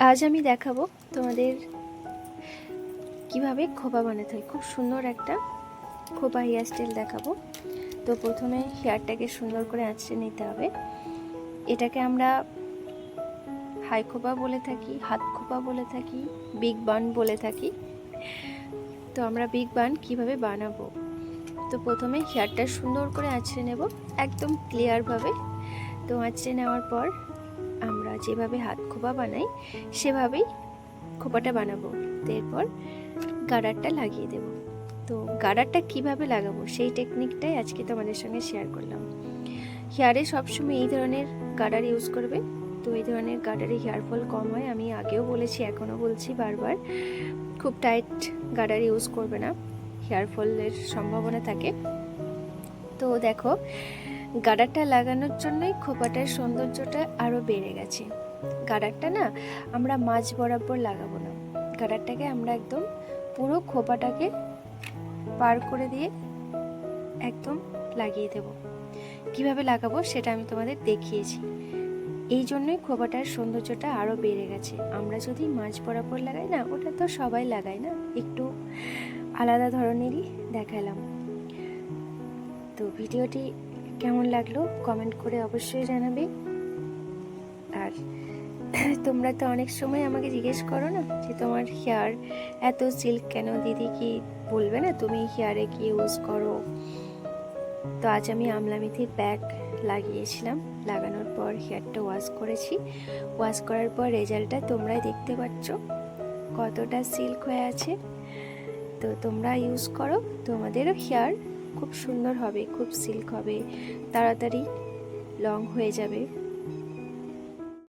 আজ আমি দেখাবো তোমাদের কিভাবে খোপা বানাতে হয়। খুব সুন্দর একটা খোপা হেয়ার স্টাইল দেখাবো। তো প্রথমে হেয়ারটাকে সুন্দর করে আঁচড়ে নিতে হবে। এটাকে আমরা হাই খোপা বলে থাকি, হাত খোপা বলে থাকি, বিগ বান বলে থাকি। তো আমরা বিগ বান কিভাবে বানাবো, তো প্রথমে হেয়ারটা সুন্দর করে আঁচড়ে নেব, একদম ক্লিয়ারভাবে। তো আঁচড়ে নেওয়ার পর আমরা যেভাবে হাত খোপা বানাই সেভাবেই খোপাটা বানাবো। এরপর গার্ডারটা লাগিয়ে দেব। তো গার্ডারটা কিভাবে লাগাবো সেই টেকনিকটাই আজকে তোমাদের সঙ্গে শেয়ার করলাম। হেয়ারে সবসময় এই ধরনের গার্ডার ইউজ করবে। তো এই ধরনের গার্ডারে হেয়ার ফল কম হয়, আমি আগেও বলেছি এখনও বলছি বারবার। খুব টাইট গার্ডার ইউজ করবে না, হেয়ার ফলের সম্ভাবনা থাকে। তো দেখো, গার্ডারটা লাগানোর জন্যই খোপাটার সৌন্দর্যটা আরও বেড়ে গেছে। গার্ডারটা না আমরা মাঝ বরাবর লাগাবো না, গার্ডারটাকে আমরা একদম পুরো খোপাটাকে পার করে দিয়ে একদম লাগিয়ে দেব। কিভাবে লাগাবো সেটা আমি তোমাদের দেখিয়েছি। এই জন্যই খোপাটার সৌন্দর্যটা আরও বেড়ে গেছে। আমরা যদি মাঝ বরাবর লাগাই না, ওটা তো সবাই লাগায় না, একটু আলাদা ধরনেরই দেখালাম। তো ভিডিওটি কেমন লাগলো কমেন্ট করে অবশ্যই জানাবে। আর তোমরা তো অনেক সময় আমাকে জিজ্ঞেস করো না যে তোমার হেয়ার এত সিল্ক কেন দিদি, কি বলবে না তুমি হেয়ারে কি ইউজ করো। তো আজ আমি আমলা মেথির প্যাক লাগিয়েছিলাম, লাগানোর পর হেয়ারটা ওয়াশ করেছি। ওয়াশ করার পর রেজাল্টটা তোমরাই দেখতে পাচ্ছ কতটা সিল্ক হয়ে আছে। তো তোমরা ইউজ করো, তোমাদেরও হেয়ার খুব সুন্দর হবে, খুব সিল্ক হবে, তাড়াতাড়ি লং হয়ে যাবে।